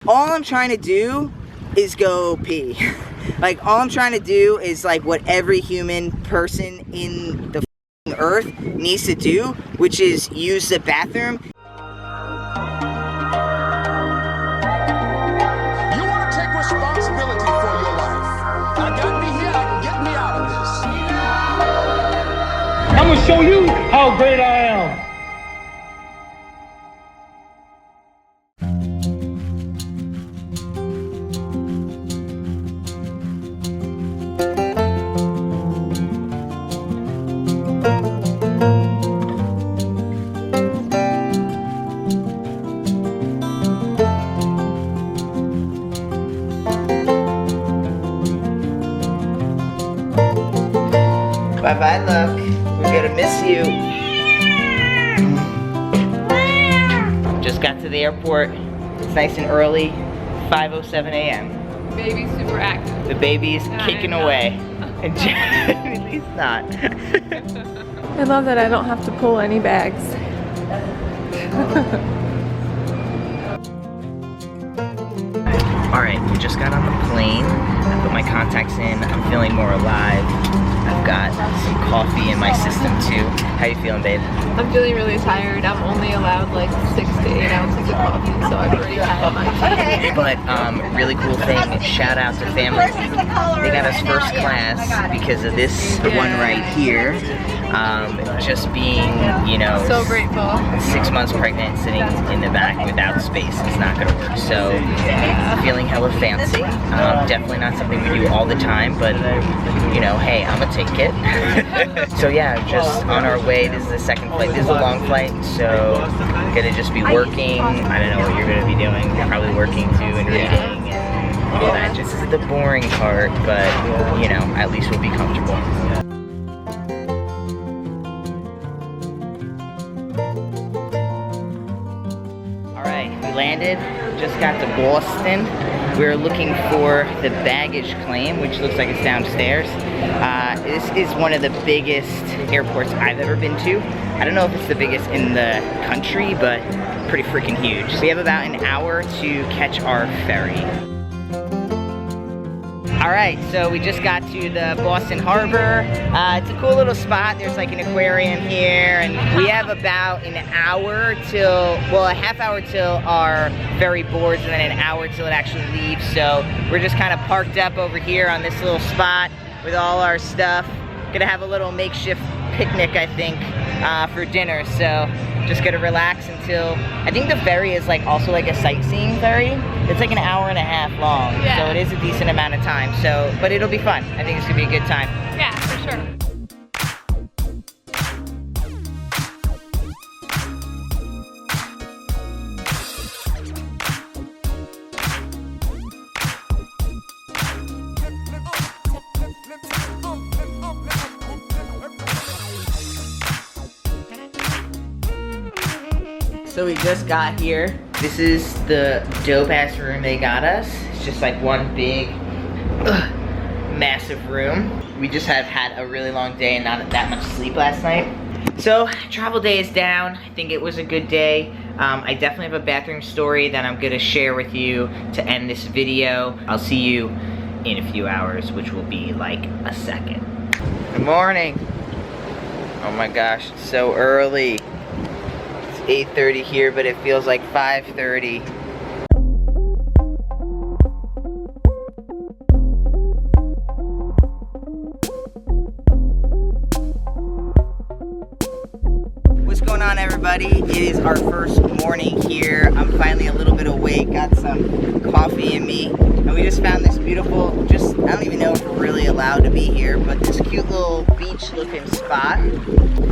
all I'm trying to do is go pee. Like, all I'm trying to do is like what every human person in the earth needs to do, which is use the bathroom. You want to take responsibility for your life. I got me here, get me out of this. I'm gonna show you how great I am. Bye-bye, Luck. We're gonna miss you. Just got to the airport. It's nice and early, 5:07 a.m. Baby's super active. The baby's kicking away. And Jenilee's not. I love that I don't have to pull any bags. Alright, we just got on the plane. I put my contacts in. I'm feeling more alive. I've got some coffee in my system too. How you feeling, babe? I'm feeling really tired. I'm only allowed like 6 to 8 ounces of coffee, so I've already had my tea. But really cool thing, shout out to Family. They got us first class because of this one right here. Just being, you know, so grateful. 6 months pregnant, sitting in the back without space is not gonna work. So feeling hella fancy. Definitely not something we do all the time, but you know, hey, I'm gonna take it. So yeah, just on our way. This is the second flight. This is a long flight, so gonna just be working. I don't know what you're gonna be doing. You're probably working too and reading and all that. Just is the boring part, but you know, at least we'll be comfortable. Alright, we landed, just got to Boston. We're looking for the baggage claim, which looks like it's downstairs. This is one of the biggest airports I've ever been to. I don't know if it's the biggest in the country, but pretty freaking huge. We have about an hour to catch our ferry. Alright, so we just got to the Boston Harbor. It's a cool little spot. There's like an aquarium here, and we have about an hour till, well, a half hour till our ferry boards, and then an hour till it actually leaves. So we're just kind of parked up over here on this little spot with all our stuff. Gonna have a little makeshift picnic, I think, for dinner. So just gonna relax until, I think the ferry is like also like a sightseeing ferry. It's like an hour and a half long, yeah. So it is a decent amount of time. So, but it'll be fun. I think it's gonna be a good time. Yeah, for sure. So we just got here. This is the dope ass room they got us. It's just like one big, massive room. We just have had a really long day and not that much sleep last night. So travel day is down. I think it was a good day. I definitely have a bathroom story that I'm gonna share with you to end this video. I'll see you in a few hours, which will be like a second. Good morning. Oh my gosh, it's so early. 8:30 here, but it feels like 5:30. What's going on, everybody? It is our first morning here. I'm finally a little bit awake, got some coffee in me, and we just found this beautiful, I don't even know if we're really allowed to be here, but this cute little beach looking spot.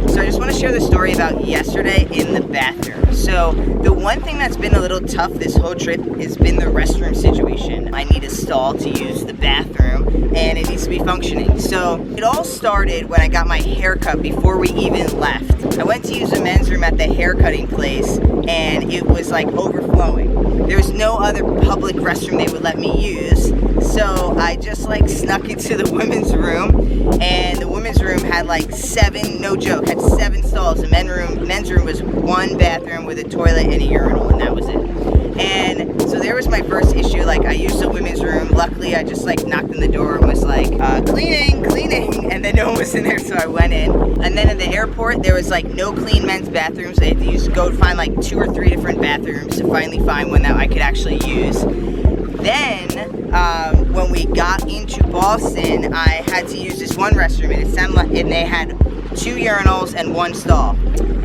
So I just want to share the story about yesterday in the bathroom. So the one thing that's been a little tough this whole trip has been the restroom situation. I need a stall to use the bathroom, and it needs to be functioning. So it all started when I got my hair cut before we even left. I went to use the men's room at the hair cutting place, and it was like overflowing. There was no other public restroom they would let me use. So I just like snuck into the women's room, and the women's room had like 7, no joke, had 7 stalls. The men's room was 1 bathroom with a toilet and a urinal, and that was it. And so there was my first issue. Like, I used the women's room. Luckily, I just like knocked on the door and was like, cleaning, and then no one was in there, so I went in. And then at the airport, there was like no clean men's bathrooms. I had to go find like 2 or 3 different bathrooms to finally find one that I could actually use. Then, when we got into Boston, I had to use this one restroom, and it sounded like, and they had 2 urinals and 1 stall.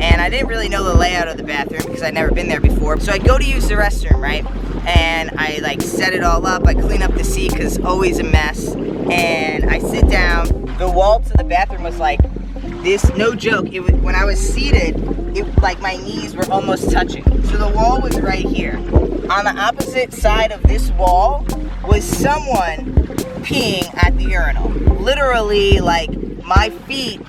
And I didn't really know the layout of the bathroom because I'd never been there before. So I go to use the restroom, right? And I like set it all up. I clean up the seat because always a mess. And I sit down. The wall to the bathroom was like this, no joke. It was, when I was seated, like my knees were almost touching. So the wall was right here. On the opposite side of this wall was someone peeing at the urinal. Literally, like, my feet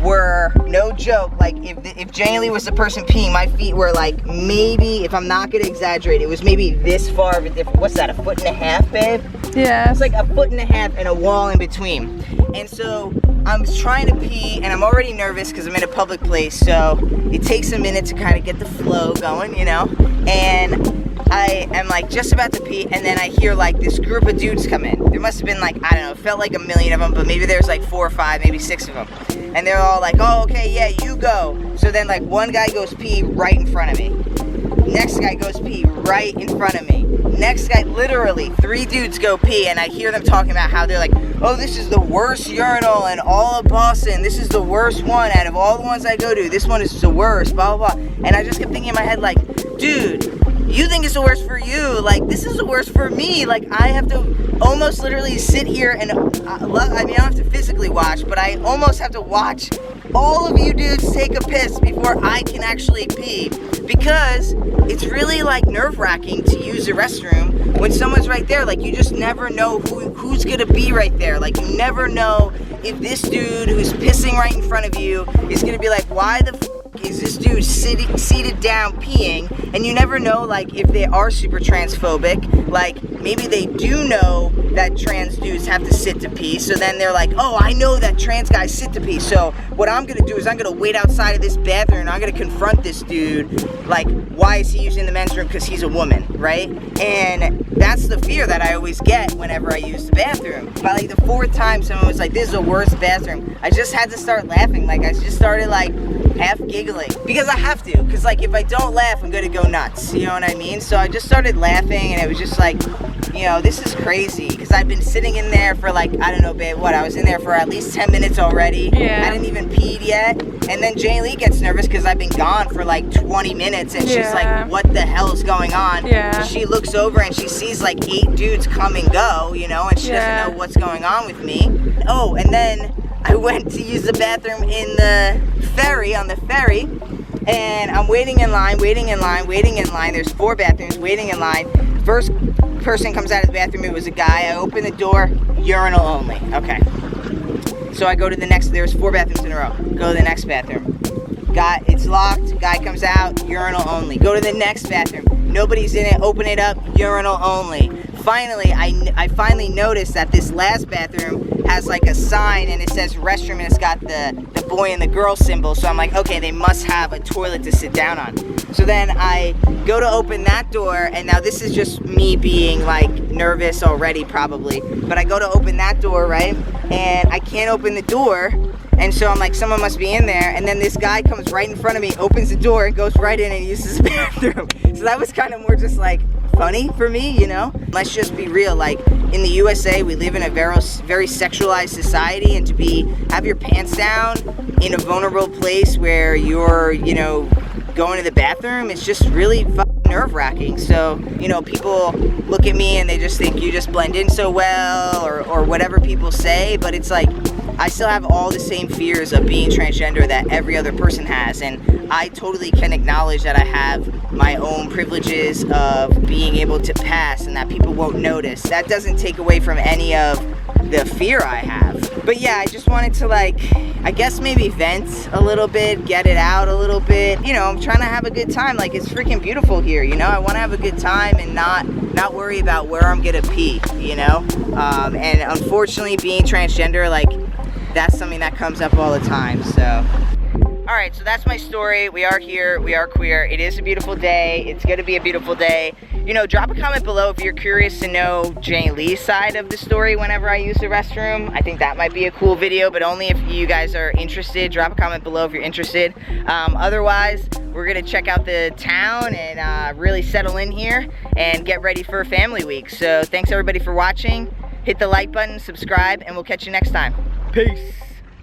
were, no joke, like if Jenilee was the person peeing, my feet were like, maybe, if I'm not gonna exaggerate, it was maybe this far of a difference. What's that, 1.5 feet, babe? Yeah. It's like 1.5 feet and a wall in between. And so I'm trying to pee, and I'm already nervous because I'm in a public place, so it takes a minute to kind of get the flow going, you know? And I am like just about to pee, and then I hear like this group of dudes come in. There must have been like, I don't know, it felt like a million of them, but maybe there's like 4 or 5, maybe 6 of them. And they're all like, oh, okay, yeah, you go. So then like one guy goes pee right in front of me. Next guy goes pee right in front of me. Next guy, literally 3 dudes go pee, and I hear them talking about how they're like, oh, this is the worst urinal in all of Boston. This is the worst one out of all the ones I go to. This one is the worst, blah, blah, blah. And I just kept thinking in my head like, dude, you think it's the worst for you, like this is the worst for me. Like I have to almost literally sit here and, I mean I don't have to physically watch, but I almost have to watch all of you dudes take a piss before I can actually pee, because it's really like nerve-wracking to use the restroom when someone's right there. Like you just never know who's gonna be right there. Like you never know if this dude who's pissing right in front of you is gonna be like, why the is this dude seated down peeing? And you never know, like, if they are super transphobic, like, maybe they do know that trans dudes have to sit to pee, so then they're like, oh, I know that trans guys sit to pee, so what I'm gonna do is I'm gonna wait outside of this bathroom and I'm gonna confront this dude, like, why is he using the men's room? Because he's a woman, right? And that's the fear that I always get whenever I use the bathroom. By like the 4th time someone was like, this is the worst bathroom, I just had to start laughing. Like I just started like half giggling, because I have to, because like if I don't laugh I'm gonna go nuts, you know what I mean? So I just started laughing, and it was just like, you know, this is crazy, because I've been sitting in there for like, I don't know, babe, what, I was in there for at least 10 minutes already. Yeah. I didn't even pee yet, and then Jenilee gets nervous because I've been gone for like 20 minutes, and she's like, what the hell is going on? Yeah. She looks over and she sees like 8 dudes come and go, you know, and she doesn't know what's going on with me. Oh, and then I went to use the bathroom in the Ferry, on the Ferry, and I'm waiting in line. There's 4 bathrooms, waiting in line. First person comes out of the bathroom, it was a guy. I open the door, urinal only. Okay. So I go to the next, there's 4 bathrooms in a row. Go to the next bathroom. It's locked, guy comes out, urinal only. Go to the next bathroom. Nobody's in it, open it up, urinal only. Finally, I finally noticed that this last bathroom has like a sign, and it says restroom, and it's got the boy and the girl symbol. So I'm like, okay, they must have a toilet to sit down on. So then I go to open that door, and now this is just me being like nervous already probably, but I go to open that door, right? And I can't open the door. And so I'm like, someone must be in there. And then this guy comes right in front of me, opens the door, and goes right in and uses the bathroom. So that was kind of more just like funny for me, you know? Let's just be real. Like in the USA, we live in a very sexualized society, and to have your pants down in a vulnerable place where you're, you know, going to the bathroom, it's just really nerve-wracking. So, you know, people look at me and they just think you just blend in so well, or whatever people say, but it's like, I still have all the same fears of being transgender that every other person has, and I totally can acknowledge that I have my own privileges of being able to pass and that people won't notice. That doesn't take away from any of the fear I have. But yeah, I just wanted to, like, I guess maybe vent a little bit, get it out a little bit. You know, I'm trying to have a good time. Like, it's freaking beautiful here, you know? I want to have a good time and not worry about where I'm gonna pee, you know? And unfortunately, being transgender, like, that's something that comes up all the time, so. All right, so that's my story. We are here, we are queer. It is a beautiful day. It's gonna be a beautiful day. You know, drop a comment below if you're curious to know Jenelee's side of the story whenever I use the restroom. I think that might be a cool video, but only if you guys are interested. Drop a comment below if you're interested. Otherwise, we're gonna check out the town and really settle in here and get ready for family week. So thanks everybody for watching. Hit the like button, subscribe, and we'll catch you next time. Peace.